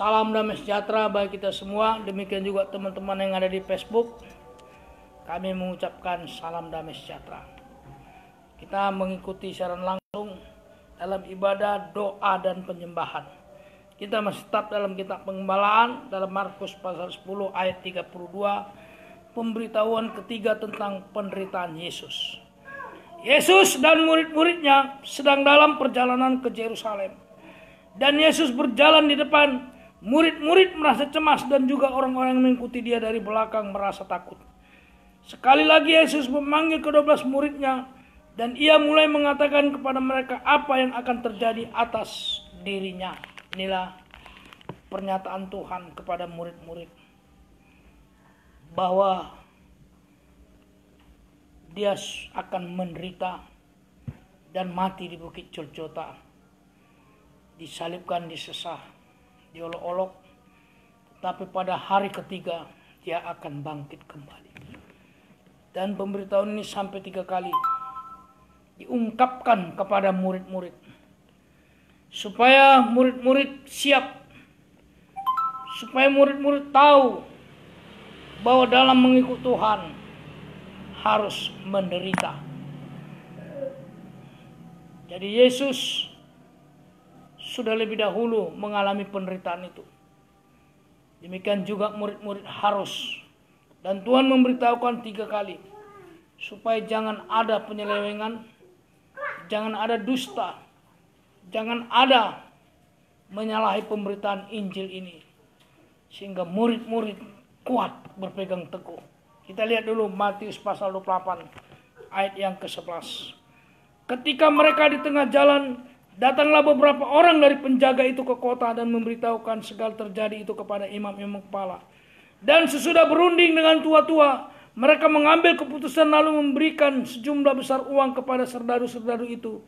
Salam damai sejahtera bagi kita semua. Demikian juga teman-teman yang ada di Facebook. Kami mengucapkan salam damai sejahtera. Kita mengikuti siaran langsung dalam ibadah, doa, dan penyembahan. Kita masih tetap dalam kitab Pengembalaan, dalam Markus pasal 10 ayat 32. Pemberitahuan ketiga tentang penderitaan Yesus. Yesus dan murid-muridnya sedang dalam perjalanan ke Yerusalem. Dan Yesus berjalan di depan. Murid-murid merasa cemas dan juga orang-orang yang mengikuti dia dari belakang merasa takut. Sekali lagi Yesus memanggil ke-12 muridnya dan ia mulai mengatakan kepada mereka apa yang akan terjadi atas dirinya. Inilah pernyataan Tuhan kepada murid-murid bahwa dia akan menderita dan mati di Bukit Golgota, disalibkan, disesah, diolok-olok, tapi pada hari ketiga dia akan bangkit kembali. Dan pemberitahuan ini sampai 3 kali diungkapkan kepada murid-murid supaya murid-murid siap, supaya murid-murid tahu bahwa dalam mengikut Tuhan harus menderita. Jadi Yesus sudah lebih dahulu mengalami penderitaan itu. Demikian juga murid-murid harus. Dan Tuhan memberitahukan 3 kali. Supaya jangan ada penyelewengan. Jangan ada dusta. Jangan ada menyalahi pemberitaan Injil ini. Sehingga murid-murid kuat berpegang teguh. Kita lihat dulu Matius pasal 28 ayat yang ke-11. Ketika mereka di tengah jalan, datanglah beberapa orang dari penjaga itu ke kota dan memberitahukan segala terjadi itu kepada imam-imam kepala. Dan sesudah berunding dengan tua-tua, mereka mengambil keputusan lalu memberikan sejumlah besar uang kepada serdadu-serdadu itu.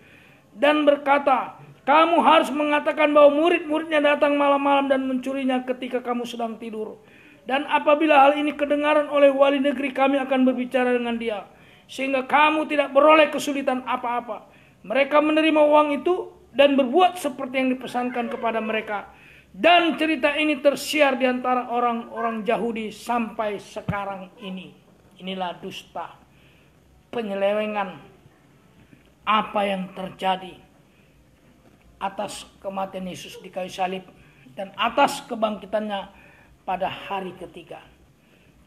Dan berkata, kamu harus mengatakan bahwa murid-muridnya datang malam-malam dan mencurinya ketika kamu sedang tidur. Dan apabila hal ini kedengaran oleh wali negeri, kami akan berbicara dengan dia. Sehingga kamu tidak beroleh kesulitan apa-apa. Mereka menerima uang itu dan berbuat seperti yang dipesankan kepada mereka. Dan cerita ini tersiar di antara orang-orang Yahudi sampai sekarang ini. Inilah dusta, penyelewengan, apa yang terjadi atas kematian Yesus di kayu salib dan atas kebangkitannya pada hari ketiga.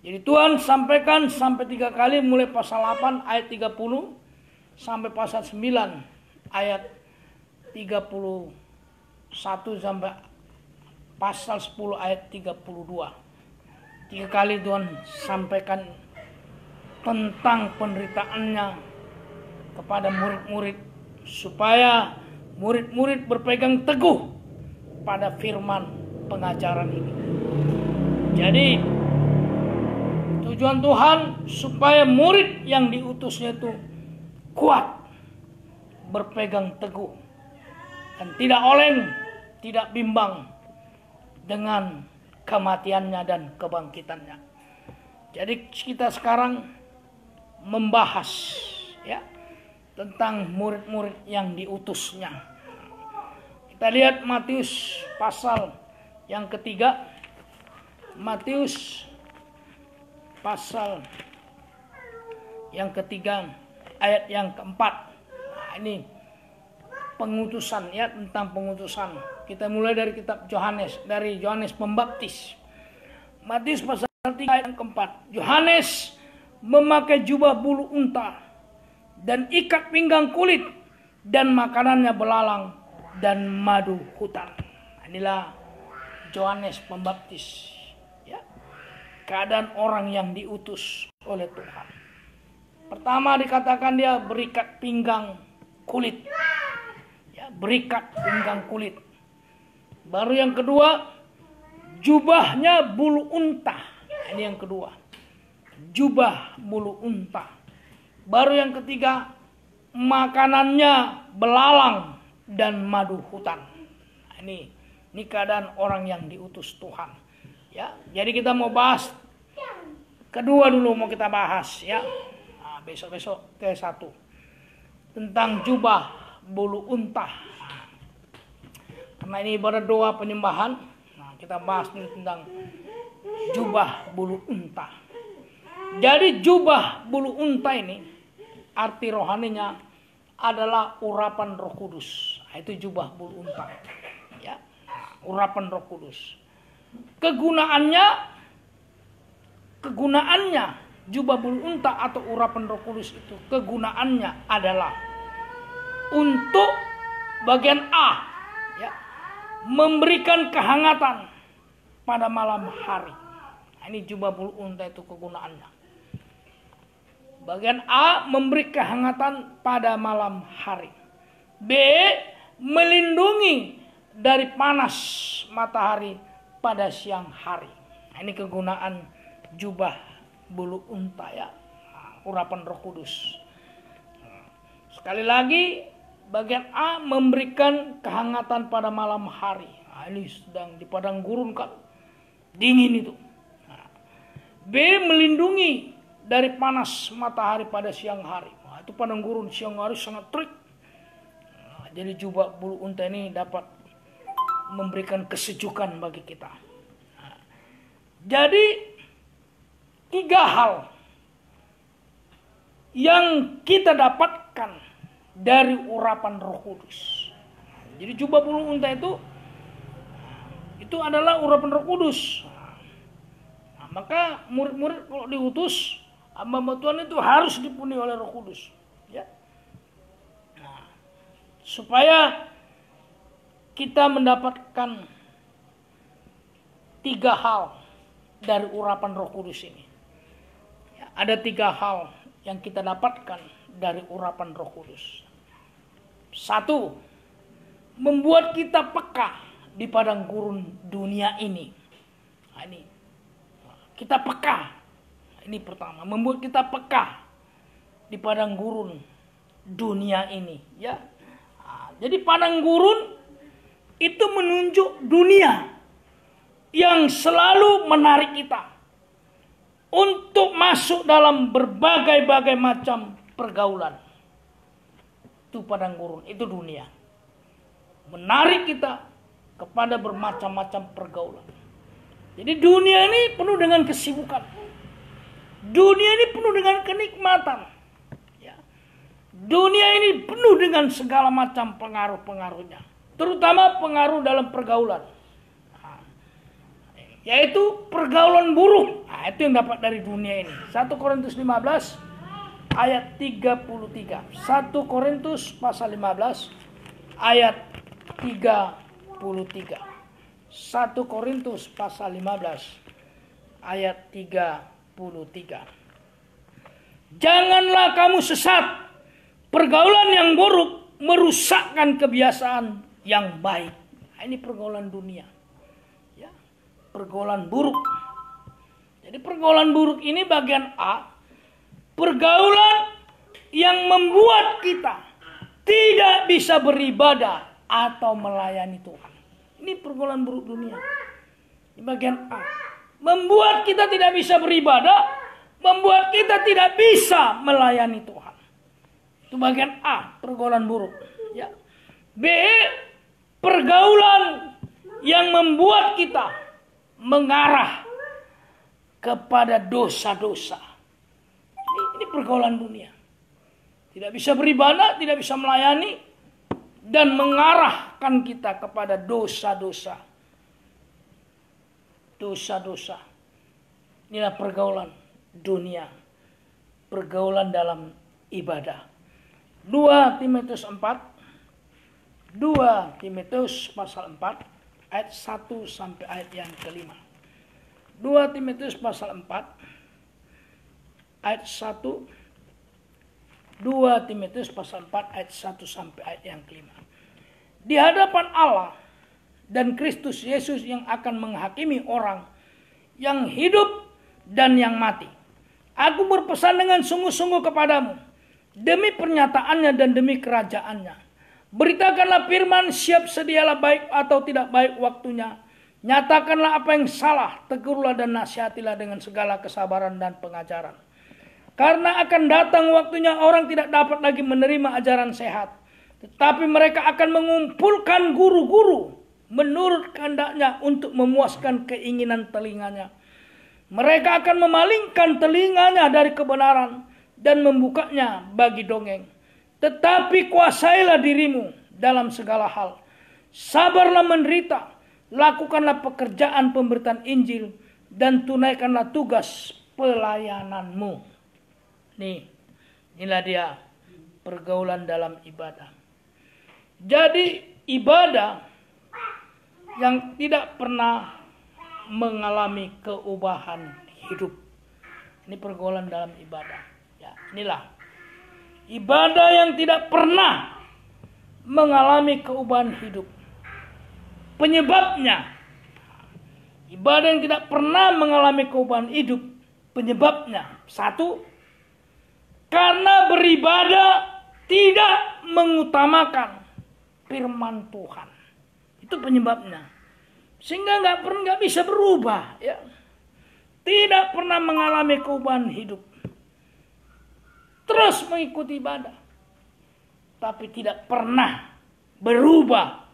Jadi Tuhan sampaikan sampai 3 kali, mulai pasal 8 ayat 30 sampai pasal 9 ayat 31 sampai pasal 10 ayat 32. 3 kali Tuhan sampaikan tentang penderitaannya kepada murid-murid supaya murid-murid berpegang teguh pada firman pengajaran ini. Jadi tujuan Tuhan supaya murid yang diutusnya itu kuat, berpegang teguh, dan tidak oleng, tidak bimbang dengan kematiannya dan kebangkitannya. Jadi kita sekarang membahas ya tentang murid-murid yang diutusnya. Kita lihat Matius pasal yang ketiga. Matius pasal yang ketiga ayat yang keempat. Nah, ini pengutusan ya, tentang pengutusan. Kita mulai dari kitab Yohanes, dari Yohanes Pembaptis. Matius pasal 3 ayat yang keempat. Yohanes memakai jubah bulu unta dan ikat pinggang kulit dan makanannya belalang dan madu hutan. Inilah Yohanes Pembaptis. Ya. Keadaan orang yang diutus oleh Tuhan. Pertama dikatakan dia berikat pinggang kulit. Ya, berikat pinggang kulit. Baru yang kedua, jubahnya bulu unta. Ini yang kedua. Jubah bulu unta. Baru yang ketiga, makanannya belalang dan madu hutan. Ini keadaan orang yang diutus Tuhan. Ya, jadi kita mau bahas kedua dulu, mau kita bahas ya. Nah, besok-besok ke 1 tentang jubah bulu unta. Karena ini ibadah doa penyembahan, nah, Kita bahas dulu tentang jubah bulu unta. Jadi jubah bulu unta ini arti rohaninya adalah urapan Roh Kudus. Itu jubah bulu unta. Ya, urapan Roh Kudus. Kegunaannya jubah bulu unta atau urapan Roh Kudus itu kegunaannya adalah untuk bagian A, ya, memberikan kehangatan pada malam hari. Nah, ini jubah bulu unta itu kegunaannya. Bagian A, memberi kehangatan pada malam hari. B, melindungi dari panas matahari pada siang hari. Nah, ini kegunaan jubah bulu unta, ya, urapan Roh Kudus. Sekali lagi, bagian A memberikan kehangatan pada malam hari. Nah, ini sedang di padang gurun kan, dingin itu. Nah, B, melindungi dari panas matahari pada siang hari. Nah, itu padang gurun siang hari sangat terik. Nah, jadi jubah bulu unta ini dapat memberikan kesejukan bagi kita. Nah, jadi 3 hal yang kita dapatkan dari urapan Roh Kudus. Jadi jubah bulu unta itu adalah urapan Roh Kudus. Nah, maka murid-murid kalau diutus hamba Tuhan itu harus dipenuhi oleh Roh Kudus, ya. Nah, supaya kita mendapatkan 3 hal dari urapan Roh Kudus ini. Ya, ada 3 hal yang kita dapatkan dari urapan Roh Kudus. 1, membuat kita peka di padang gurun dunia ini. Nah, ini kita peka. Ini pertama, membuat kita peka di padang gurun dunia ini, ya. Nah, jadi padang gurun itu menunjuk dunia yang selalu menarik kita untuk masuk dalam berbagai-bagai macam pergaulan. Itu padang gurun, itu dunia. Menarik kita kepada bermacam-macam pergaulan. Jadi dunia ini penuh dengan kesibukan. Dunia ini penuh dengan kenikmatan. Ya. Dunia ini penuh dengan segala macam pengaruh-pengaruhnya. Terutama pengaruh dalam pergaulan. Nah, yaitu pergaulan buruk. Nah, itu yang dapat dari dunia ini. 1 Korintus 15 ayat 33. 1 Korintus pasal 15 ayat 33. 1 Korintus pasal 15 ayat 33. Janganlah kamu sesat. Pergaulan yang buruk merusakkan kebiasaan yang baik. Nah, ini pergaulan dunia. Ya, pergaulan buruk. Jadi pergaulan buruk ini bagian A. Pergaulan yang membuat kita tidak bisa beribadah atau melayani Tuhan. Ini pergaulan buruk dunia. Ini bagian A. Membuat kita tidak bisa beribadah, membuat kita tidak bisa melayani Tuhan. Itu bagian A, pergaulan buruk. Ya. B, pergaulan yang membuat kita mengarah kepada dosa-dosa. Ini pergaulan dunia. Tidak bisa beribadah, tidak bisa melayani, dan mengarahkan kita kepada dosa-dosa. Dosa-dosa. Inilah pergaulan dunia. Pergaulan dalam ibadah. 2 Timotius 4. 2 Timotius pasal 4 ayat 1 sampai ayat yang kelima. 2 Timotius pasal 4 ayat 1. 2 Timotius pasal 4 ayat 1 sampai ayat yang kelima. Di hadapan Allah dan Kristus Yesus yang akan menghakimi orang yang hidup dan yang mati. Aku berpesan dengan sungguh-sungguh kepadamu, demi pernyataannya dan demi kerajaannya. Beritakanlah firman, siap sedialah baik atau tidak baik waktunya. Nyatakanlah apa yang salah, tegurlah dan nasihatilah dengan segala kesabaran dan pengajaran. Karena akan datang waktunya orang tidak dapat lagi menerima ajaran sehat. Tetapi mereka akan mengumpulkan guru-guru menurut kehendaknya untuk memuaskan keinginan telinganya. Mereka akan memalingkan telinganya dari kebenaran dan membukanya bagi dongeng. Tetapi kuasailah dirimu dalam segala hal. Sabarlah menderita, lakukanlah pekerjaan pemberitaan Injil, dan tunaikanlah tugas pelayananmu. Inilah dia pergaulan dalam ibadah. Jadi ibadah yang tidak pernah mengalami keubahan hidup. Ini pergaulan dalam ibadah. Ya, inilah ibadah yang tidak pernah mengalami keubahan hidup. Penyebabnya, ibadah yang tidak pernah mengalami keubahan hidup, penyebabnya, satu, karena beribadah tidak mengutamakan firman Tuhan. Itu penyebabnya. Sehingga nggak bisa berubah. Ya. Tidak pernah mengalami keubahan hidup. Terus mengikuti ibadah. Tapi tidak pernah berubah.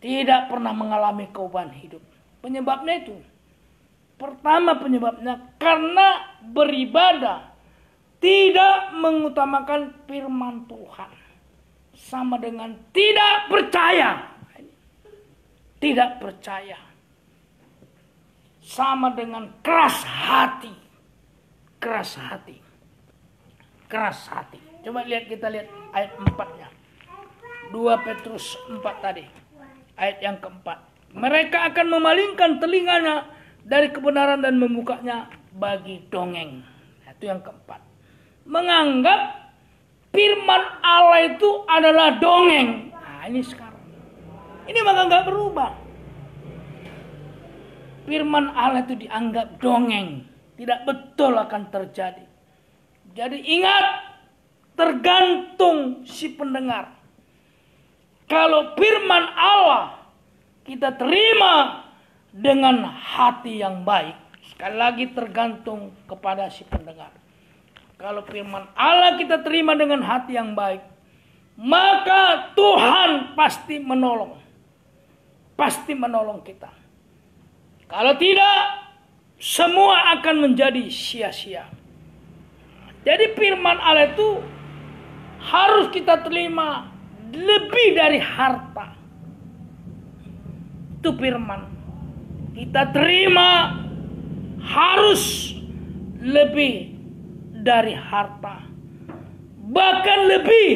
Tidak pernah mengalami keubahan hidup. Penyebabnya itu. Pertama penyebabnya karena beribadah tidak mengutamakan firman Tuhan. Sama dengan tidak percaya. Tidak percaya. Sama dengan keras hati. Keras hati. Keras hati. Coba kita lihat ayat 4-nya. 2 Petrus 4 tadi. Ayat yang keempat. Mereka akan memalingkan telinganya dari kebenaran dan membukanya bagi dongeng. Itu yang keempat. Menganggap firman Allah itu adalah dongeng. Nah ini sekarang. Ini maka nggak berubah. Firman Allah itu dianggap dongeng. Tidak betul akan terjadi. Jadi ingat, tergantung si pendengar. Kalau firman Allah kita terima dengan hati yang baik. Sekali lagi tergantung kepada si pendengar. Kalau firman Allah kita terima dengan hati yang baik, maka Tuhan pasti menolong. Pasti menolong kita. Kalau tidak, semua akan menjadi sia-sia. Jadi firman Allah itu harus kita terima lebih dari harta. Itu firman. Kita terima harus lebih dari harta. Bahkan lebih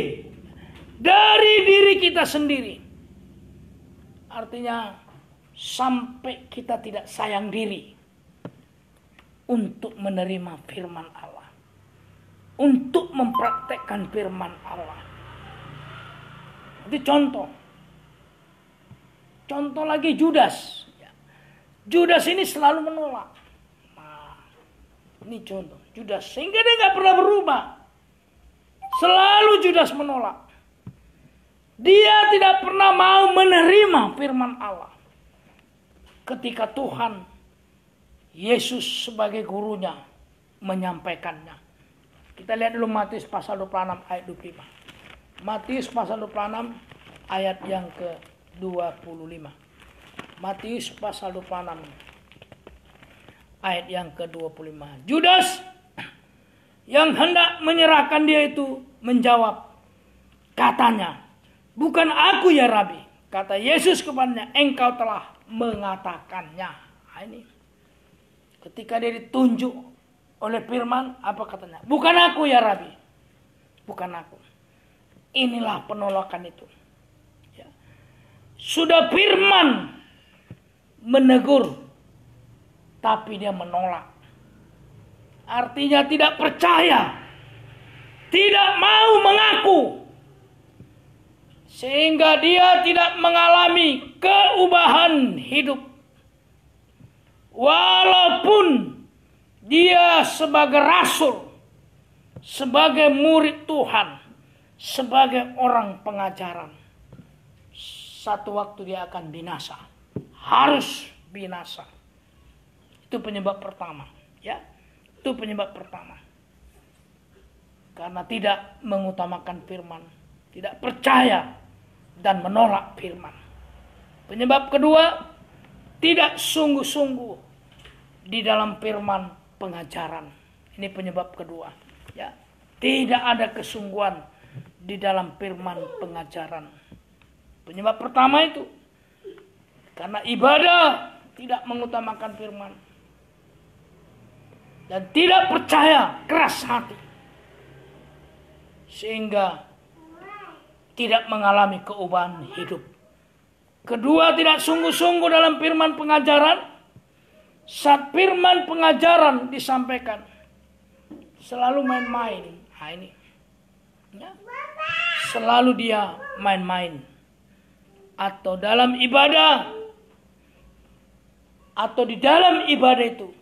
dari diri kita sendiri. Artinya sampai kita tidak sayang diri untuk menerima firman Allah. Untuk mempraktekkan firman Allah. Itu contoh. Contoh lagi Judas. Judas ini selalu menolak. Nah, ini contoh Judas. Sehingga dia gak pernah berubah. Selalu Judas menolak. Dia tidak pernah mau menerima firman Allah. Ketika Tuhan Yesus sebagai gurunya menyampaikannya. Kita lihat dulu Matius pasal 26 ayat 25. Matius pasal 26 ayat yang ke-25. Matius pasal 26 ayat yang ke-25. Judas yang hendak menyerahkan dia itu menjawab, katanya, bukan aku ya Rabi. Kata Yesus kepadanya, engkau telah mengatakannya. Nah, ini ketika dia ditunjuk oleh firman, apa katanya? Bukan aku ya Rabi. Bukan aku. Inilah penolakan itu. Ya. Sudah firman menegur, tapi dia menolak. Artinya tidak percaya. Tidak mau mengaku. Sehingga dia tidak mengalami keubahan hidup. Walaupun dia sebagai rasul, sebagai murid Tuhan, sebagai orang pengajaran, satu waktu dia akan binasa. Harus binasa. Itu penyebab pertama. Ya, itu penyebab pertama. Karena tidak mengutamakan firman, tidak percaya dan menolak firman. Penyebab kedua, tidak sungguh-sungguh di dalam firman pengajaran. Ini penyebab kedua. Ya, tidak ada kesungguhan di dalam firman pengajaran. Penyebab pertama itu karena ibadah tidak mengutamakan firman dan tidak percaya, keras hati, sehingga tidak mengalami keubahan hidup. Kedua, tidak sungguh-sungguh dalam firman pengajaran. Saat firman pengajaran disampaikan, selalu main-main. Nah, ini ya. Selalu dia main-main. Atau dalam ibadah, atau di dalam ibadah itu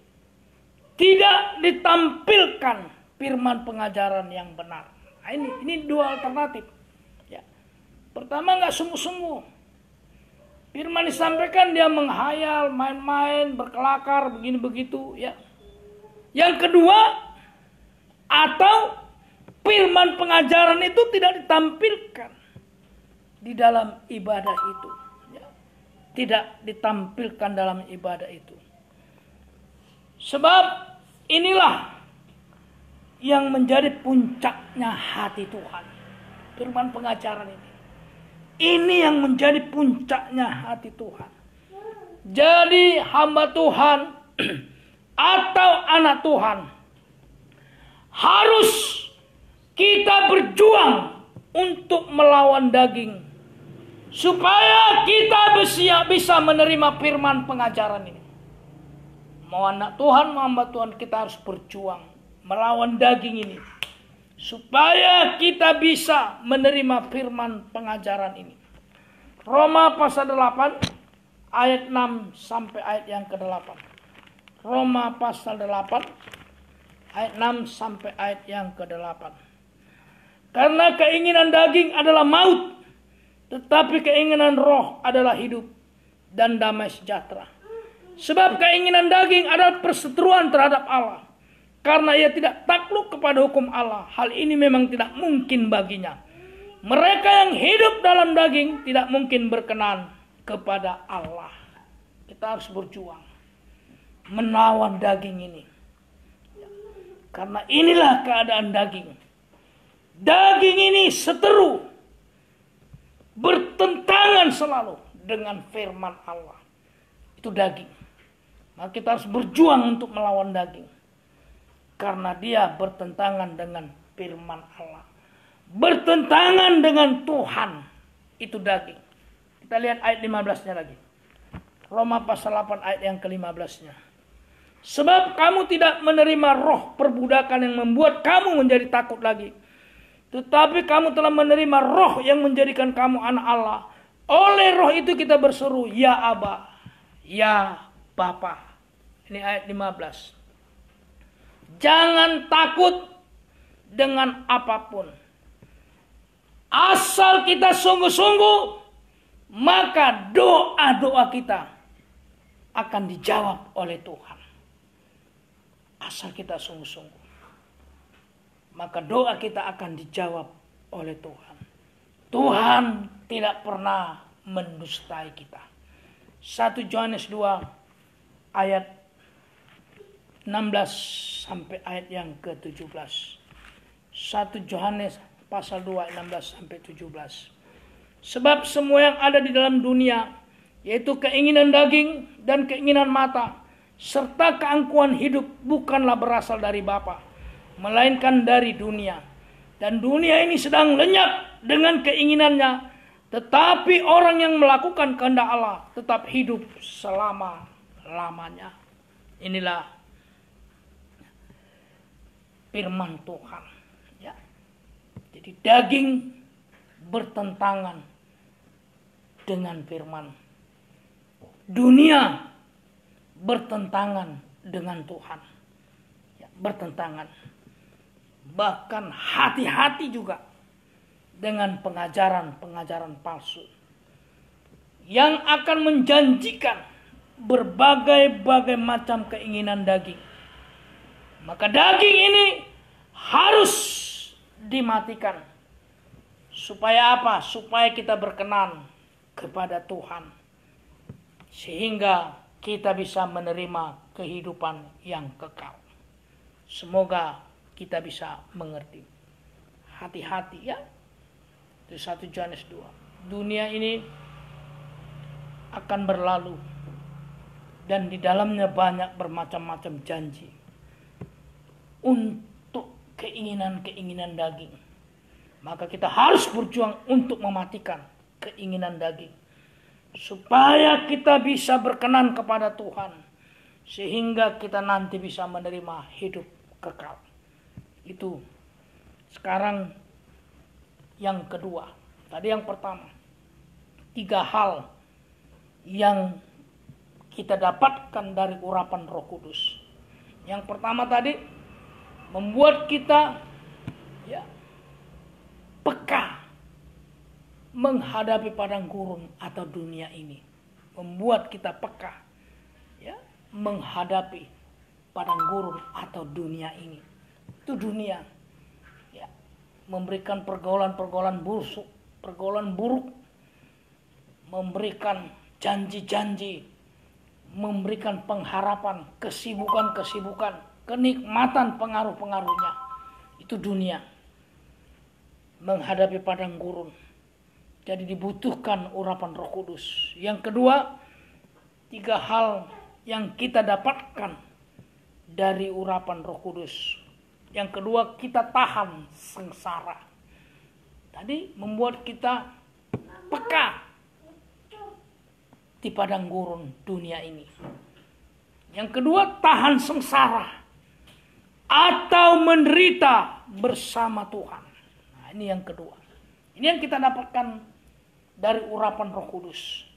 tidak ditampilkan firman pengajaran yang benar. Nah, ini dua alternatif. Ya. Pertama, nggak sungguh-sungguh. Firman disampaikan, dia menghayal, main-main, berkelakar, begini begitu, ya. Yang kedua, atau firman pengajaran itu tidak ditampilkan di dalam ibadah itu, ya. Tidak ditampilkan dalam ibadah itu. Sebab inilah yang menjadi puncaknya hati Tuhan, firman pengajaran ini. Ini yang menjadi puncaknya hati Tuhan. Jadi hamba Tuhan atau anak Tuhan harus kita berjuang untuk melawan daging, supaya kita bisa menerima firman pengajaran ini. Mau anak Tuhan, mau hamba Tuhan, kita harus berjuang melawan daging ini, supaya kita bisa menerima firman pengajaran ini. Roma pasal 8 ayat 6 sampai ayat yang ke-8. Roma pasal 8 ayat 6 sampai ayat yang ke-8. Karena keinginan daging adalah maut, tetapi keinginan roh adalah hidup dan damai sejahtera. Sebab keinginan daging adalah perseteruan terhadap Allah, karena ia tidak takluk kepada hukum Allah. Hal ini memang tidak mungkin baginya. Mereka yang hidup dalam daging tidak mungkin berkenan kepada Allah. Kita harus berjuang melawan daging ini. Karena inilah keadaan daging. Daging ini seteru, bertentangan selalu dengan firman Allah. Itu daging. Maka kita harus berjuang untuk melawan daging. Karena dia bertentangan dengan firman Allah. Bertentangan dengan Tuhan. Itu daging. Kita lihat ayat 15-nya lagi. Roma pasal 8 ayat yang ke-15-nya. Sebab kamu tidak menerima roh perbudakan yang membuat kamu menjadi takut lagi. Tetapi kamu telah menerima roh yang menjadikan kamu anak Allah. Oleh roh itu kita berseru, ya Aba, ya Bapa. Ini ayat 15. Jangan takut dengan apapun. Asal kita sungguh-sungguh, maka doa-doa kita akan dijawab oleh Tuhan. Asal kita sungguh-sungguh, maka doa kita akan dijawab oleh Tuhan. Tuhan tidak pernah mendustai kita. 1 Yohanes 2 ayat 16 sampai ayat yang ke-17. 1 Yohanes pasal 2 ayat 16 sampai 17. Sebab semua yang ada di dalam dunia, yaitu keinginan daging dan keinginan mata, serta keangkuhan hidup, bukanlah berasal dari Bapa, melainkan dari dunia. Dan dunia ini sedang lenyap dengan keinginannya, tetapi orang yang melakukan kehendak Allah tetap hidup selama-lamanya. Inilah firman Tuhan. Ya. Jadi daging bertentangan dengan firman. Dunia bertentangan dengan Tuhan. Ya, bertentangan. Bahkan hati-hati juga dengan pengajaran-pengajaran palsu yang akan menjanjikan berbagai-bagai macam keinginan daging. Maka daging ini harus dimatikan. Supaya apa? Supaya kita berkenan kepada Tuhan. sehingga kita bisa menerima kehidupan yang kekal. Semoga kita bisa mengerti. Hati-hati ya. Itu 1 Yohanes 2. Dunia ini akan berlalu dan di dalamnya banyak bermacam-macam janji untuk keinginan-keinginan daging. Maka kita harus berjuang untuk mematikan keinginan daging supaya kita bisa berkenan kepada Tuhan, sehingga kita nanti bisa menerima hidup kekal. Itu sekarang yang kedua. Tadi yang pertama, 3 hal yang kita dapatkan dari urapan Roh Kudus. Yang pertama tadi, membuat kita peka menghadapi padang gurun atau dunia ini. Membuat kita peka menghadapi padang gurun atau dunia ini. Itu dunia memberikan pergaulan-pergaulan buruk, memberikan janji-janji, memberikan pengharapan, kesibukan-kesibukan, kenikmatan pengaruh-pengaruhnya. Itu dunia menghadapi padang gurun. Jadi dibutuhkan urapan Roh Kudus. Yang kedua, 3 hal yang kita dapatkan dari urapan Roh Kudus. Yang kedua, kita tahan sengsara. Tadi membuat kita peka di padang gurun dunia ini. Yang kedua, tahan sengsara atau menderita bersama Tuhan. Nah, ini yang kedua. Ini yang kita dapatkan dari urapan Roh Kudus.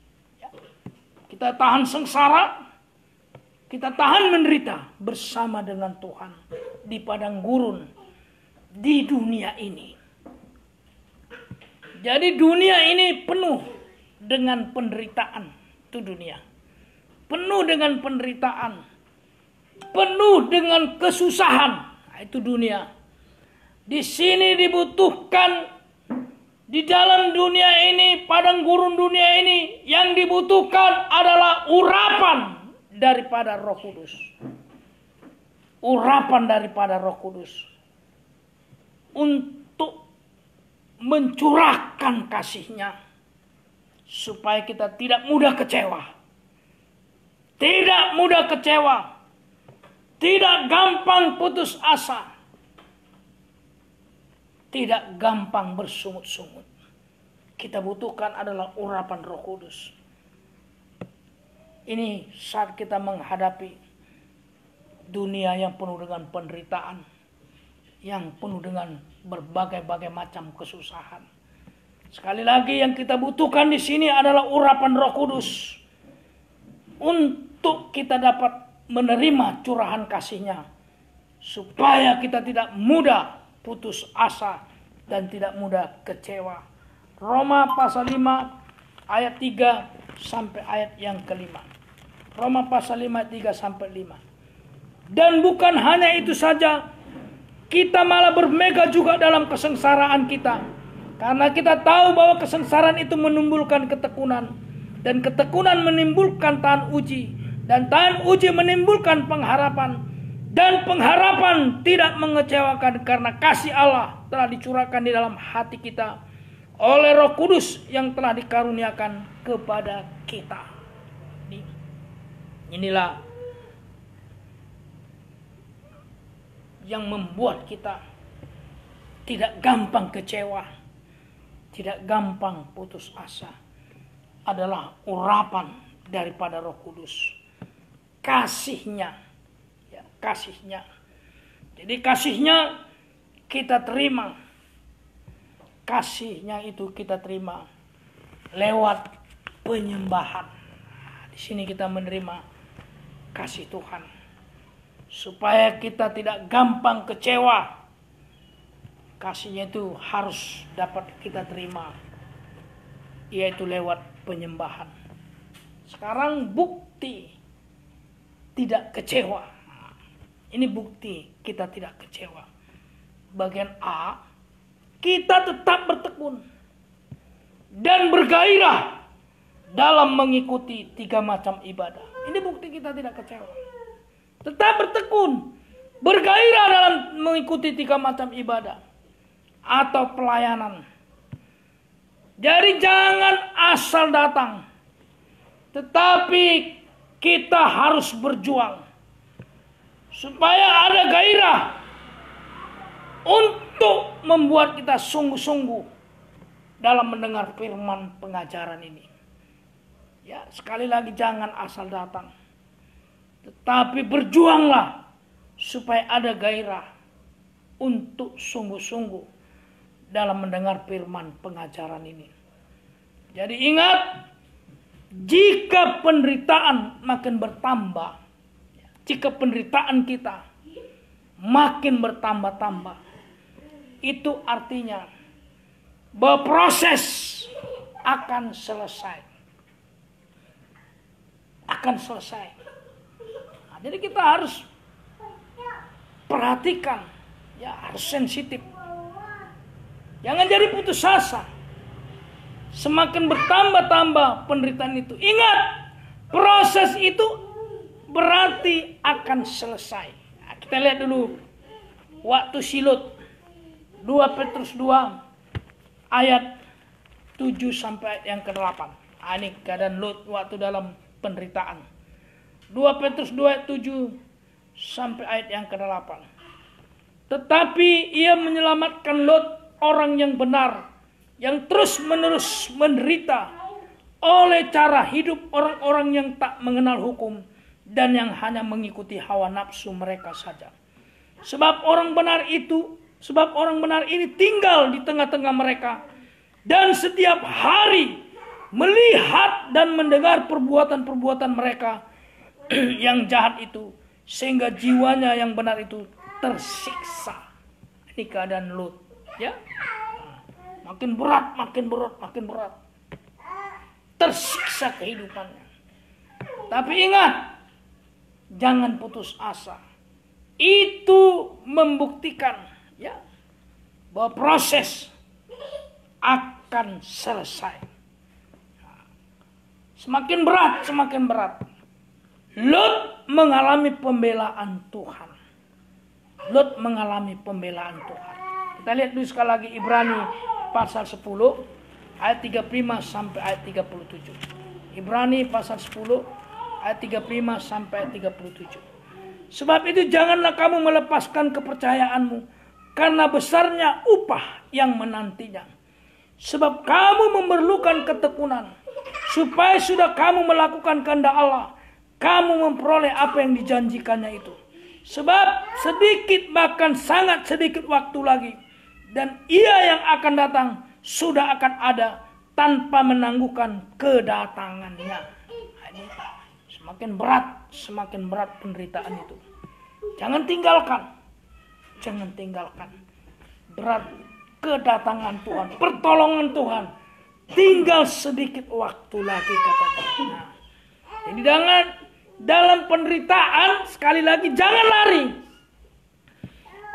Kita tahan sengsara, kita tahan menderita bersama dengan Tuhan di padang gurun di dunia ini. Jadi dunia ini penuh dengan penderitaan. Itu dunia. Penuh dengan penderitaan. Penuh dengan kesusahan. Nah, itu dunia. Di sini dibutuhkan, di dalam dunia ini, padang gurun dunia ini, yang dibutuhkan adalah urapan daripada Roh Kudus. Urapan daripada Roh Kudus untuk mencurahkan kasih-Nya supaya kita tidak mudah kecewa. Tidak mudah kecewa. Tidak gampang putus asa. Tidak gampang bersungut-sungut. Kita butuhkan adalah urapan Roh Kudus. Ini saat kita menghadapi dunia yang penuh dengan penderitaan, yang penuh dengan berbagai-bagai macam kesusahan. Sekali lagi, yang kita butuhkan di sini adalah urapan Roh Kudus untuk kita dapat menerima curahan kasih-Nya, supaya kita tidak mudah putus asa dan tidak mudah kecewa. Roma pasal 5 ayat 3 sampai ayat yang ke-5. Roma pasal 5 ayat 3 sampai 5. Dan bukan hanya itu saja, kita malah bermegah juga dalam kesengsaraan kita. Karena kita tahu bahwa kesengsaraan itu menimbulkan ketekunan. Dan ketekunan menimbulkan tahan uji. Dan tahan uji menimbulkan pengharapan. Dan pengharapan tidak mengecewakan, karena kasih Allah telah dicurahkan di dalam hati kita oleh Roh Kudus yang telah dikaruniakan kepada kita. Inilah yang membuat kita tidak gampang kecewa, tidak gampang putus asa, adalah urapan daripada Roh Kudus. Kasih-Nya, kasih-Nya. Jadi kasih-Nya kita terima. Kasih-Nya itu kita terima lewat penyembahan. Di sini kita menerima kasih Tuhan, supaya kita tidak gampang kecewa. Kasih-Nya itu harus dapat kita terima, yaitu lewat penyembahan. Sekarang bukti tidak kecewa. Ini bukti kita tidak kecewa. Bagian A, kita tetap bertekun dan bergairah dalam mengikuti 3 macam ibadah. Ini bukti kita tidak kecewa. Tetap bertekun, bergairah dalam mengikuti 3 macam ibadah atau pelayanan. Jadi jangan asal datang, tetapi kita harus berjuang supaya ada gairah untuk membuat kita sungguh-sungguh dalam mendengar firman pengajaran ini. Ya, sekali lagi jangan asal datang, tetapi berjuanglah supaya ada gairah untuk sungguh-sungguh dalam mendengar firman pengajaran ini. Jadi ingat, jika penderitaan makin bertambah, jika penderitaan kita makin bertambah-tambah, itu artinya bahwa proses akan selesai. Akan selesai. Nah, jadi kita harus perhatikan, ya, harus sensitif. Jangan jadi putus asa. Semakin bertambah-tambah penderitaan itu, ingat, proses itu berarti akan selesai. Nah, kita lihat dulu waktu Silut, 2 Petrus 2 ayat 7 sampai ayat yang ke-8. Nah, ini keadaan Lut waktu dalam penderitaan. 2 Petrus 2 ayat 7 sampai ayat yang ke-8. Tetapi ia menyelamatkan Lut, orang yang benar, yang terus-menerus menderita oleh cara hidup orang-orang yang tak mengenal hukum dan yang hanya mengikuti hawa nafsu mereka saja. Sebab orang benar ini tinggal di tengah-tengah mereka dan setiap hari melihat dan mendengar perbuatan-perbuatan mereka yang jahat itu, sehingga jiwanya yang benar itu tersiksa. Ini keadaan Lut, ya. Makin berat, makin berat, makin berat. Tersiksa kehidupannya. Tapi ingat, jangan putus asa. Itu membuktikan, ya, bahwa proses akan selesai. Semakin berat, semakin berat. Lut mengalami pembelaan Tuhan. Lut mengalami pembelaan Tuhan. Kita lihat dulu sekali lagi Ibrani pasal 10 ayat 35 sampai ayat 37. Ibrani pasal 10 ayat 35 sampai ayat 37. Sebab itu janganlah kamu melepaskan kepercayaanmu, karena besarnya upah yang menantinya. Sebab kamu memerlukan ketekunan, supaya sudah kamu melakukan kehendak Allah, kamu memperoleh apa yang dijanjikannya itu. Sebab sedikit, bahkan sangat sedikit waktu lagi, dan ia yang akan datang sudah akan ada tanpa menangguhkan kedatangannya. Semakin berat penderitaan itu. Jangan tinggalkan. Berat kedatangan Tuhan, pertolongan Tuhan. Tinggal sedikit waktu lagi katanya. Nah, jadi jangan dalam penderitaan, sekali lagi jangan lari.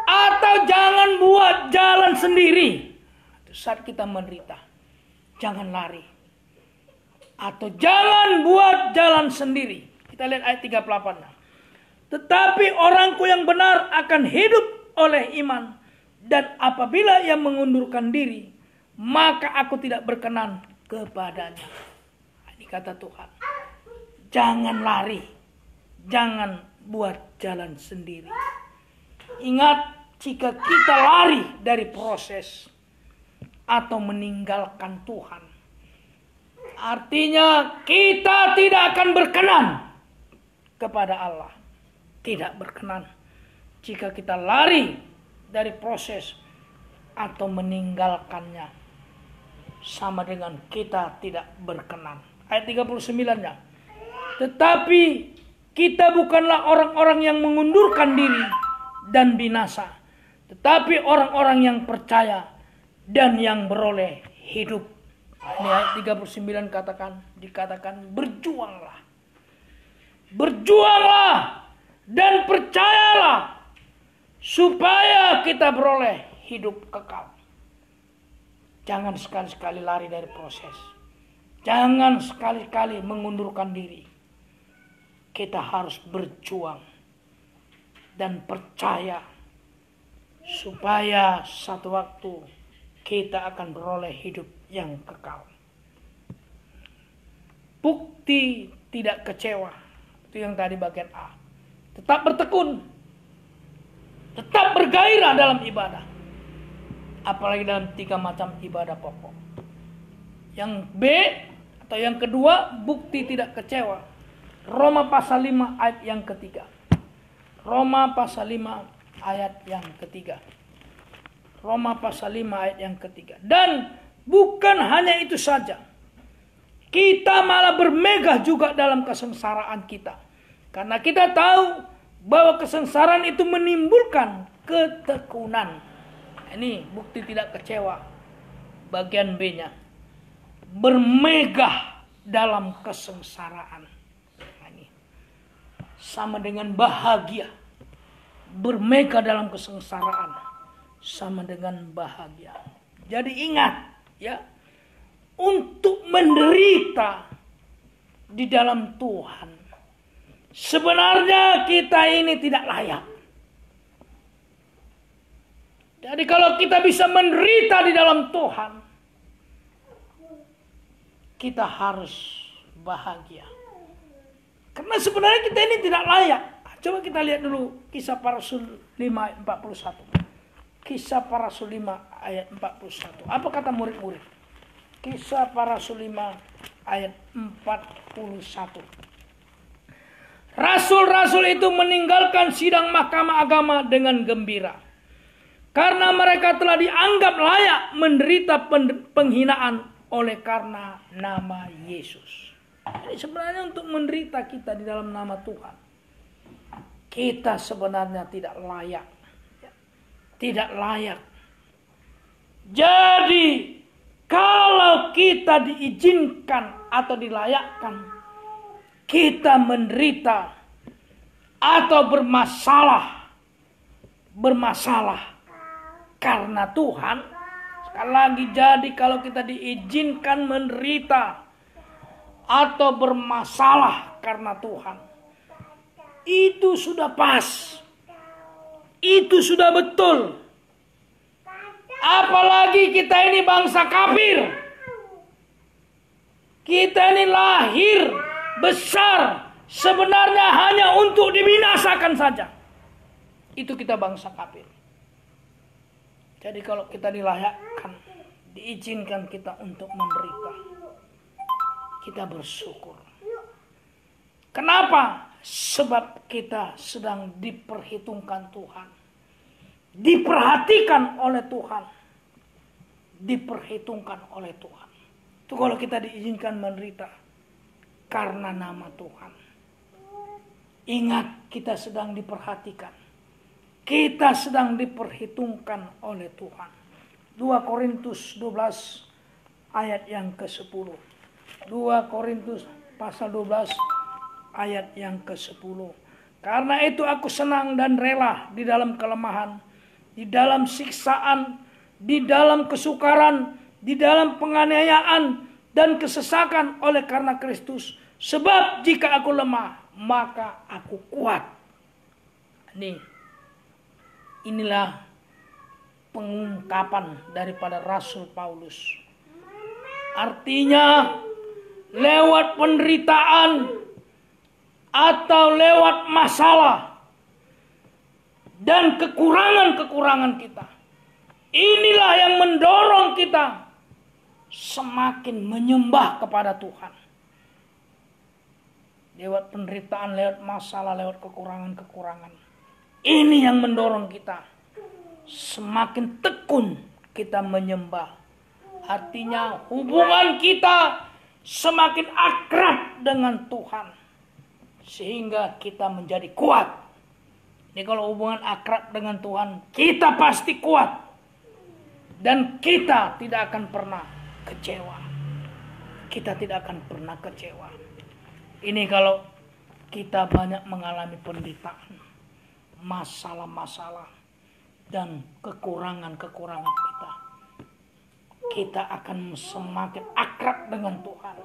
Atau jangan buat jalan sendiri. Saat kita menderita, jangan lari. Atau jangan buat jalan sendiri. Kita lihat ayat 38. Tetapi orangku yang benar akan hidup oleh iman. Dan apabila ia mengundurkan diri, maka aku tidak berkenan kepadanya. Ini kata Tuhan. Jangan lari. Jangan buat jalan sendiri. Ingat, jika kita lari dari proses atau meninggalkan Tuhan, artinya kita tidak akan berkenan kepada Allah. Tidak berkenan jika kita lari dari proses atau meninggalkannya, sama dengan kita tidak berkenan. Ayat 39-nya. Tetapi kita bukanlah orang-orang yang mengundurkan diri dan binasa, tetapi orang-orang yang percaya dan yang beroleh hidup. Ini ayat 39 dikatakan berjuanglah. Berjuanglah dan percayalah supaya kita beroleh hidup kekal. Jangan sekali-sekali lari dari proses. Jangan sekali-kali mengundurkan diri. Kita harus berjuang dan percaya supaya satu waktu kita akan beroleh hidup yang kekal. Bukti tidak kecewa. Itu yang tadi bagian A. Tetap bertekun. Tetap bergairah dalam ibadah. Apalagi dalam 3 macam ibadah pokok. Yang B atau yang kedua, bukti tidak kecewa. Roma pasal 5 ayat yang ketiga. Roma pasal 5 ayat yang ketiga. Roma pasal 5 ayat yang ketiga. Dan bukan hanya itu saja. Kita malah bermegah juga dalam kesengsaraan kita. Karena kita tahu bahwa kesengsaraan itu menimbulkan ketekunan. Ini bukti tidak kecewa. Bagian B-nya. Bermegah dalam kesengsaraan. Ini sama dengan bahagia. Bermegah dalam kesengsaraan sama dengan bahagia. Jadi ingat ya, untuk menderita di dalam Tuhan, sebenarnya kita ini tidak layak. Jadi kalau kita bisa menderita di dalam Tuhan, kita harus bahagia. Karena sebenarnya kita ini tidak layak. Coba kita lihat dulu Kisah Para Rasul 5 ayat 41. Kisah Para Rasul 5 ayat 41. Apa kata murid-murid? Kisah Para Rasul 5 ayat 41. Rasul-rasul itu meninggalkan sidang mahkamah agama dengan gembira. Karena mereka telah dianggap layak menderita penghinaan oleh karena nama Yesus. Jadi sebenarnya untuk menderita kita di dalam nama Tuhan, kita sebenarnya tidak layak. Tidak layak. Jadi kalau kita diizinkan atau dilayakkan, kita menderita atau bermasalah karena Tuhan. Sekali lagi, jadi kalau kita diizinkan menderita atau bermasalah karena Tuhan, itu sudah pas. Itu sudah betul. Apalagi kita ini bangsa kafir. Kita ini lahir besar sebenarnya hanya untuk dibinasakan saja. Itu kita bangsa kafir. Jadi kalau kita dilayakkan, diizinkan kita untuk menderita, kita bersyukur. Kenapa? Sebab kita sedang diperhitungkan Tuhan. Diperhatikan oleh Tuhan. Diperhitungkan oleh Tuhan. Itu kalau kita diizinkan menderita karena nama Tuhan. Ingat, kita sedang diperhatikan. Kita sedang diperhitungkan oleh Tuhan. 2 Korintus 12 ayat yang ke-10. 2 Korintus pasal 12 ayat yang ke-10. Karena itu aku senang dan rela di dalam kelemahan, di dalam siksaan, di dalam kesukaran, di dalam penganiayaan dan kesesakan oleh karena Kristus. Sebab jika aku lemah, maka aku kuat. Inilah pengungkapan daripada Rasul Paulus. Artinya lewat penderitaan atau lewat masalah dan kekurangan-kekurangan kita, inilah yang mendorong kita semakin menyembah kepada Tuhan. Lewat penderitaan, lewat masalah, lewat kekurangan-kekurangan. Ini yang mendorong kita semakin tekun kita menyembah. Artinya hubungan kita semakin akrab dengan Tuhan. Sehingga kita menjadi kuat. Ini kalau hubungan akrab dengan Tuhan, kita pasti kuat. Dan kita tidak akan pernah kecewa. Kita tidak akan pernah kecewa. Ini kalau kita banyak mengalami penderitaan, masalah-masalah, dan kekurangan-kekurangan kita. kita akan semakin akrab dengan Tuhan,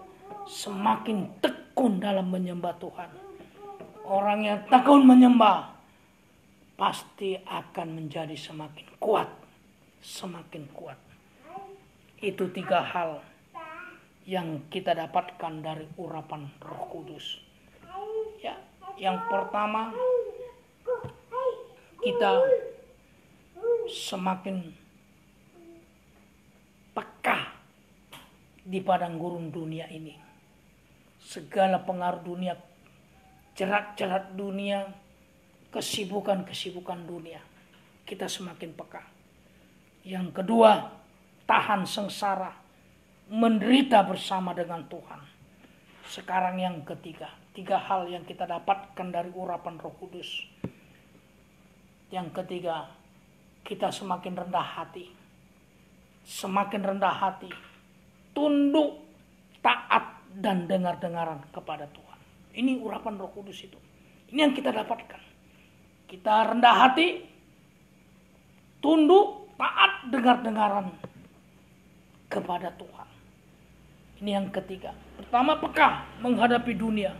semakin tekun dalam menyembah Tuhan. Orang yang tekun menyembah pasti akan menjadi semakin kuat, semakin kuat. Itu 3 hal yang kita dapatkan dari urapan Roh Kudus. Ya, yang pertama, kita semakin peka di padang gurun dunia ini. Segala pengaruh dunia, jerat-jerat dunia, kesibukan-kesibukan dunia, kita semakin peka. Yang kedua, tahan sengsara, menderita bersama dengan Tuhan. Sekarang yang ketiga, 3 hal yang kita dapatkan dari urapan Roh Kudus. Yang ketiga, kita semakin rendah hati. Semakin rendah hati, tunduk, taat, dan dengar-dengaran kepada Tuhan. Ini urapan Roh Kudus itu. Ini yang kita dapatkan. Kita rendah hati, tunduk, taat, dengar-dengaran kepada Tuhan. Ini yang ketiga. Pertama, peka menghadapi dunia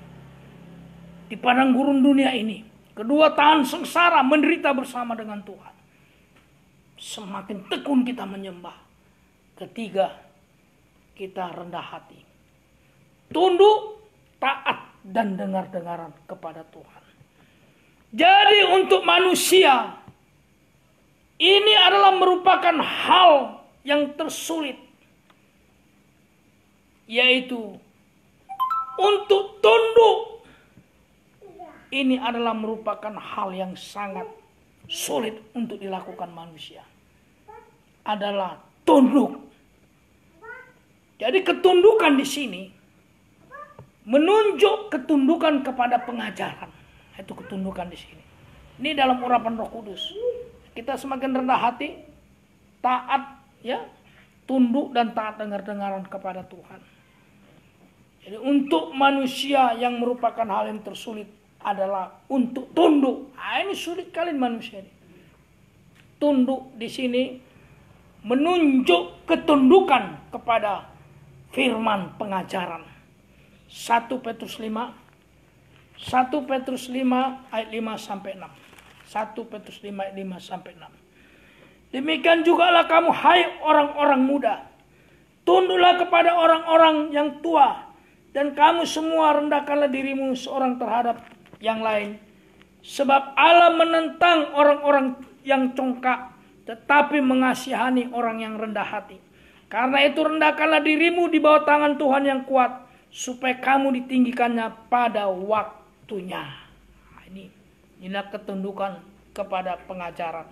di padang gurun dunia ini. Kedua, tahan sengsara, menderita bersama dengan Tuhan. Semakin tekun kita menyembah. Ketiga, kita rendah hati, tunduk, taat, dan dengar-dengaran kepada Tuhan. Jadi untuk manusia, ini adalah merupakan hal yang tersulit, yaitu untuk tunduk. Ini adalah merupakan hal yang sangat sulit untuk dilakukan manusia. Adalah tunduk. Jadi ketundukan di sini menunjuk ketundukan kepada pengajaran. Itu ketundukan di sini. Ini dalam urapan Roh Kudus. Kita semakin rendah hati, taat, ya, tunduk dan taat dengar-dengaran kepada Tuhan. Jadi untuk manusia yang merupakan hal yang tersulit adalah untuk tunduk. Ini sulit kali manusia ini. Tunduk di sini menunjuk ketundukan kepada firman pengajaran. 1 Petrus 5 ayat 5 sampai 6. 1 Petrus 5 ayat 5 sampai 6. Demikian jugalah kamu, hai orang-orang muda, tunduklah kepada orang-orang yang tua, dan kamu semua rendahkanlah dirimu seorang terhadap yang lain. Sebab Allah menentang orang-orang yang congkak, tetapi mengasihani orang yang rendah hati. Karena itu rendahkanlah dirimu di bawah tangan Tuhan yang kuat, supaya kamu ditinggikannya pada waktunya. Inilah ketundukan kepada pengajaran.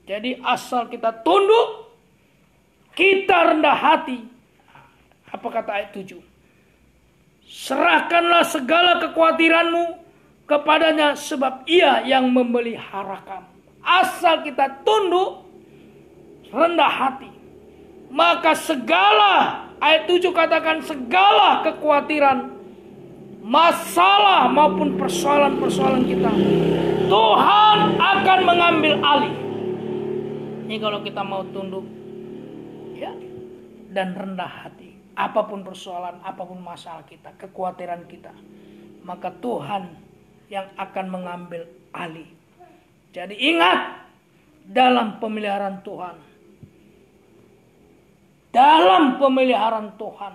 Jadi asal kita tunduk, kita rendah hati. Apa kata ayat 7? Serahkanlah segala kekhawatiranmu kepadanya, sebab ia yang memelihara kamu. Asal kita tunduk, rendah hati, maka segala, ayat 7 katakan segala kekhawatiran, masalah maupun persoalan-persoalan kita, Tuhan akan mengambil alih. Ini kalau kita mau tunduk, ya, dan rendah hati. Apapun persoalan, apapun masalah kita, kekhawatiran kita, maka Tuhan yang akan mengambil alih. Jadi ingat, dalam pemeliharaan Tuhan, dalam pemeliharaan Tuhan,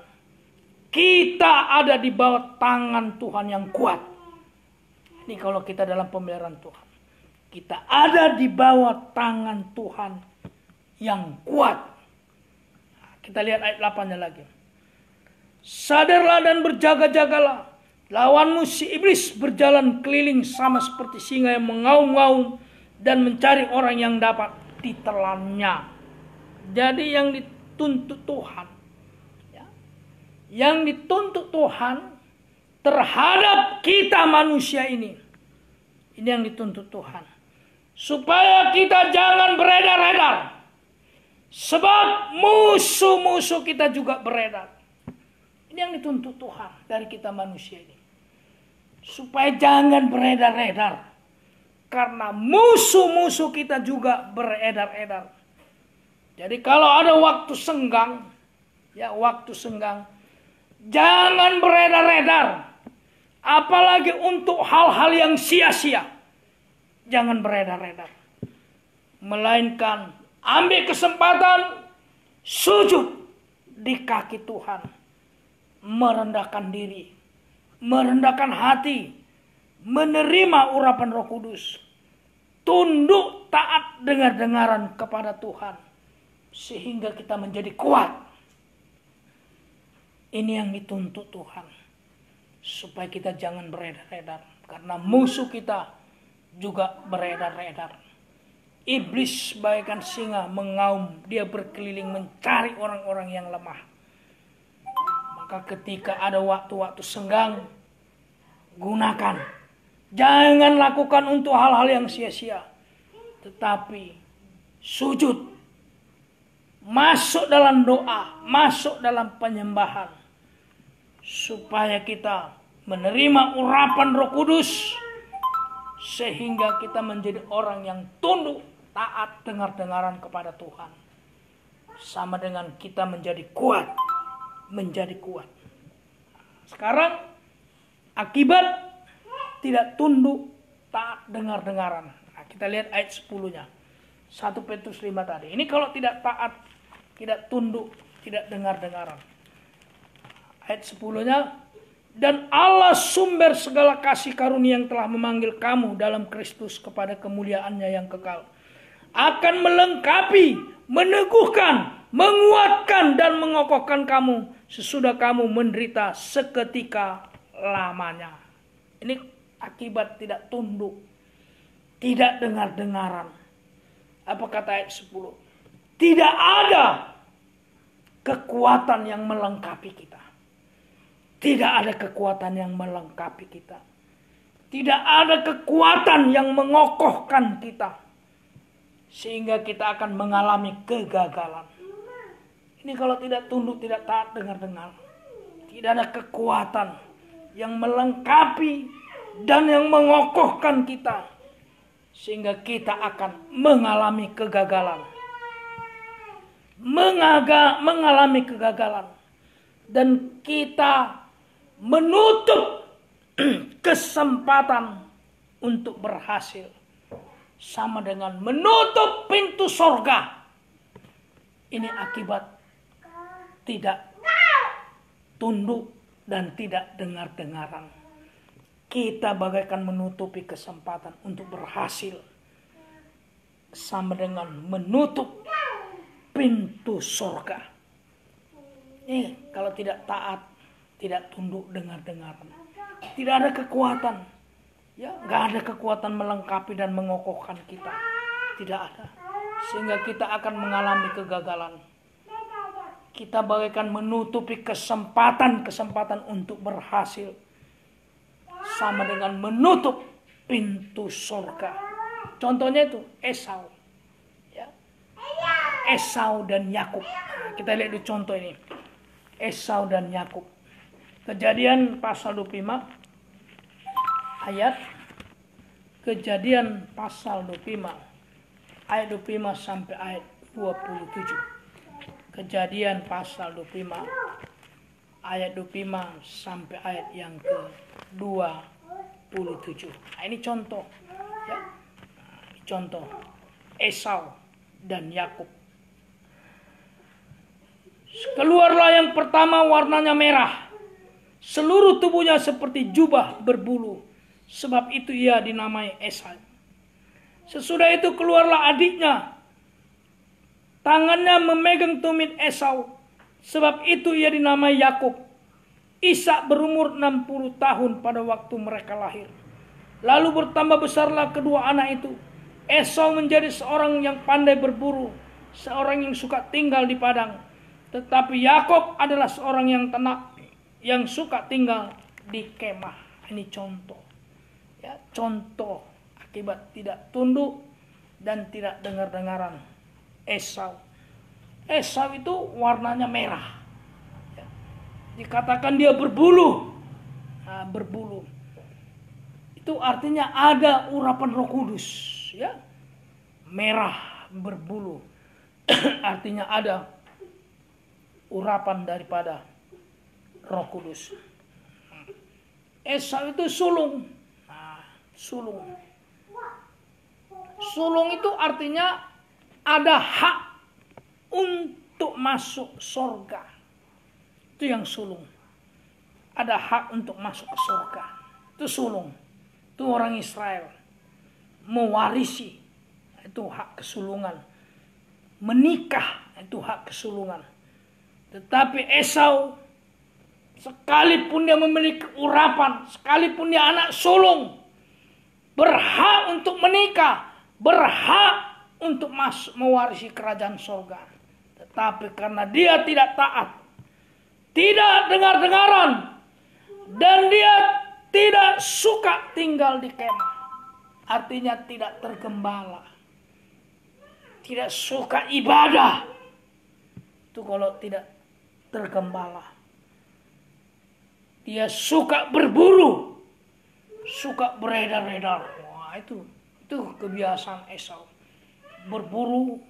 kita ada di bawah tangan Tuhan yang kuat. Ini kalau kita dalam pemeliharaan Tuhan, kita ada di bawah tangan Tuhan yang kuat. Kita lihat ayat 8-nya lagi. Sadarlah dan berjaga-jagalah. Lawanmu si iblis berjalan keliling sama seperti singa yang mengaum-ngaum dan mencari orang yang dapat ditelannya. Jadi yang dituntut Tuhan, ya, yang dituntut Tuhan terhadap kita manusia ini yang dituntut Tuhan. Supaya kita jangan beredar-edar. Sebab musuh-musuh kita juga beredar. Ini yang dituntut Tuhan dari kita manusia ini. Supaya jangan beredar-edar. Karena musuh-musuh kita juga beredar-edar. Jadi kalau ada waktu senggang, jangan beredar-edar. Apalagi untuk hal-hal yang sia-sia. Jangan beredar-edar. Melainkan ambil kesempatan sujud di kaki Tuhan. Merendahkan diri. Merendahkan hati. Menerima urapan Roh Kudus. Tunduk taat dengar-dengaran kepada Tuhan. Sehingga kita menjadi kuat. Ini yang dituntut Tuhan. Supaya kita jangan beredar-edar. Karena musuh kita juga beredar-edar. Iblis bagaikan singa mengaum. Dia berkeliling mencari orang-orang yang lemah. Maka ketika ada waktu-waktu senggang, gunakan. Jangan lakukan untuk hal-hal yang sia-sia. Tetapi sujud. Masuk dalam doa. Masuk dalam penyembahan. Supaya kita menerima urapan Roh Kudus. Sehingga kita menjadi orang yang tunduk, taat, dengar-dengaran kepada Tuhan. Sama dengan kita menjadi kuat. Menjadi kuat. Sekarang akibat tidak tunduk, taat, dengar-dengaran. Nah, kita lihat ayat 10-nya. 1 Petrus 5 tadi. Ini kalau tidak taat, tidak tunduk, tidak dengar-dengaran. Ayat 10-nya, dan Allah sumber segala kasih karunia yang telah memanggil kamu dalam Kristus kepada kemuliaannya yang kekal. Akan melengkapi, meneguhkan, menguatkan dan mengokohkan kamu sesudah kamu menderita seketika lamanya. Ini akibat tidak tunduk, tidak dengar-dengaran. Apa kata ayat 10? Tidak ada kekuatan yang melengkapi kita. Tidak ada kekuatan yang melengkapi kita. Tidak ada kekuatan yang mengokohkan kita. Sehingga kita akan mengalami kegagalan. Ini kalau tidak tunduk, tidak taat, dengar-dengar. Tidak ada kekuatan yang melengkapi dan yang mengokohkan kita. Sehingga kita akan mengalami kegagalan. Mengalami kegagalan. Dan kita menutup kesempatan untuk berhasil. Sama dengan menutup pintu sorga. Ini akibat tidak tunduk dan tidak dengar-dengaran. Kita bagaikan menutupi kesempatan untuk berhasil. Sama dengan menutup pintu sorga. Kalau tidak taat, tidak tunduk dengar-dengaran. Tidak ada kekuatan. Nggak ada kekuatan melengkapi dan mengokohkan kita. Tidak ada. Sehingga kita akan mengalami kegagalan. Kita bagaikan menutupi kesempatan untuk berhasil. Sama dengan menutup pintu surga. Contohnya itu Esau. Esau dan Yakub. Kita lihat di contoh ini. Esau dan Yakub. Kejadian pasal 25 ayat Kejadian pasal 25 ayat 25 sampai ayat 27. Kejadian pasal 25 ayat 25 sampai ayat yang ke-27. Nah, ini contoh ya. Contoh Esau dan Yakub. Keluarlah yang pertama warnanya merah. Seluruh tubuhnya seperti jubah berbulu. Sebab itu ia dinamai Esau. Sesudah itu keluarlah adiknya. Tangannya memegang tumit Esau. Sebab itu ia dinamai Yakub. Ishak berumur 60 tahun pada waktu mereka lahir. Lalu bertambah besarlah kedua anak itu. Esau menjadi seorang yang pandai berburu. Seorang yang suka tinggal di padang. Tetapi Yakub adalah seorang yang tenang, yang suka tinggal di kemah. Ini contoh. Ya, contoh akibat tidak tunduk dan tidak dengar-dengaran Esau. Esau itu warnanya merah. Ya. Dikatakan dia berbulu. Nah, berbulu. Itu artinya ada urapan Roh Kudus. Ya. Merah berbulu. artinya ada urapan daripada Roh Kudus. Esau itu sulung. Nah, sulung. Sulung itu artinya ada hak untuk masuk surga. Itu yang sulung. Ada hak untuk masuk ke surga. Itu sulung. Itu orang Israel. Mewarisi. Itu hak kesulungan. Menikah. Itu hak kesulungan. Tetapi Esau, sekalipun dia memiliki urapan, sekalipun dia anak sulung, berhak untuk menikah, berhak untuk masuk mewarisi kerajaan surga. Tetapi karena dia tidak taat, tidak dengar-dengaran, dan dia tidak suka tinggal di kemah, artinya tidak tergembala, tidak suka ibadah. Itu kalau tidak tergembala. Dia suka berburu, suka beredar-edar. Wah, itu kebiasaan Esau. Berburu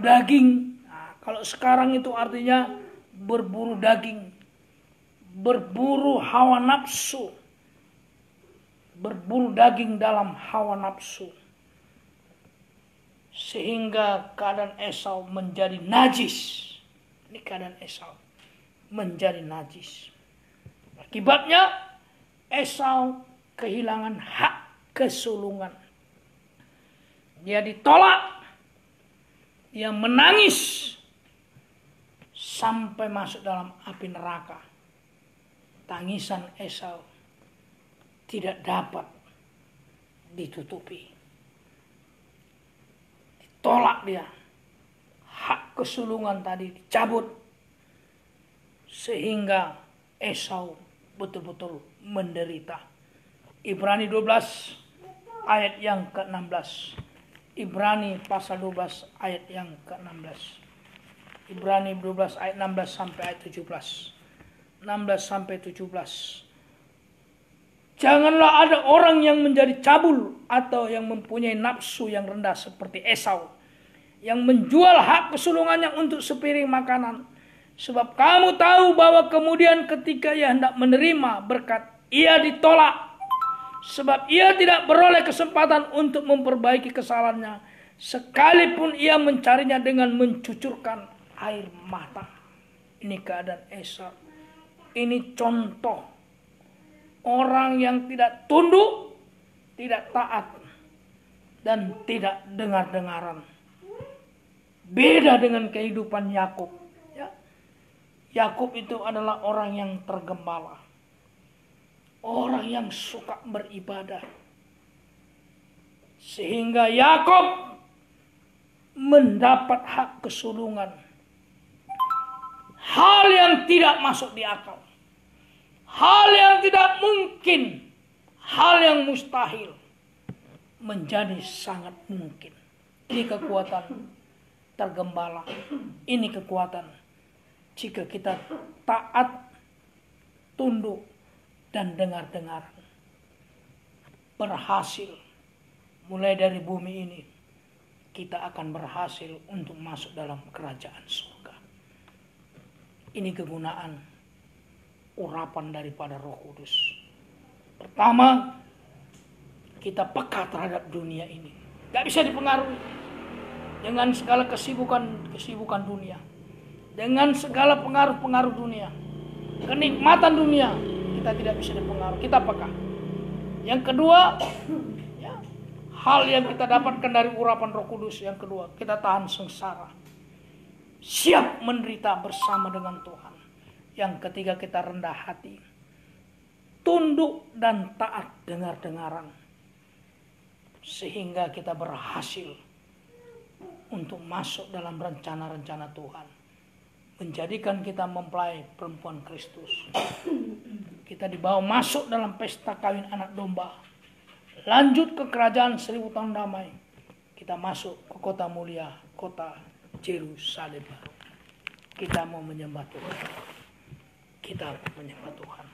daging. Nah, kalau sekarang itu artinya berburu daging, berburu hawa nafsu, berburu daging dalam hawa nafsu. Sehingga keadaan Esau menjadi najis. Ini keadaan Esau menjadi najis. Akibatnya Esau kehilangan hak kesulungan. Dia ditolak. Dia menangis sampai masuk dalam api neraka. Tangisan Esau tidak dapat ditutupi. Tolak dia. Hak kesulungan tadi dicabut. Sehingga Esau betul-betul menderita. Ibrani 12 ayat yang ke-16. Ibrani pasal 12 ayat yang ke-16. Ibrani 12 ayat 16 sampai ayat 17. 16 sampai 17. Janganlah ada orang yang menjadi cabul atau yang mempunyai nafsu yang rendah seperti Esau, yang menjual hak kesulungannya untuk sepiring makanan. Sebab kamu tahu bahwa kemudian ketika ia hendak menerima berkat, ia ditolak. Sebab ia tidak beroleh kesempatan untuk memperbaiki kesalahannya, sekalipun ia mencarinya dengan mencucurkan air mata. Ini keadaan Esau. Ini contoh orang yang tidak tunduk, tidak taat, dan tidak dengar-dengaran. Beda dengan kehidupan Yakub. Ya. Yakub itu adalah orang yang tergembala. Orang yang suka beribadah. Sehingga Yakub mendapat hak kesulungan. Hal yang tidak masuk di akal. Hal yang tidak mungkin, hal yang mustahil menjadi sangat mungkin. Ini kekuatan tergembala. Ini kekuatan jika kita taat, tunduk, dan dengar-dengar. Berhasil. Mulai dari bumi ini, kita akan berhasil untuk masuk dalam kerajaan surga. Ini kegunaan urapan daripada Roh Kudus. Pertama, kita peka terhadap dunia ini. Gak bisa dipengaruhi dengan segala kesibukan dunia, dengan segala pengaruh-pengaruh dunia, kenikmatan dunia. Kita tidak bisa dipengaruhi. Kita peka. Yang kedua, ya, hal yang kita dapatkan dari urapan Roh Kudus. Yang kedua, kita tahan sengsara, siap menderita bersama dengan Tuhan. Yang ketiga, kita rendah hati, tunduk dan taat dengar-dengaran. Sehingga kita berhasil untuk masuk dalam rencana-rencana Tuhan. Menjadikan kita mempelai perempuan Kristus. Kita dibawa masuk dalam pesta kawin anak domba. Lanjut ke kerajaan 1000 tahun damai. Kita masuk ke kota mulia, kota Yerusalem baru. Kita mau menyembah Tuhan. Kita menyembah Tuhan.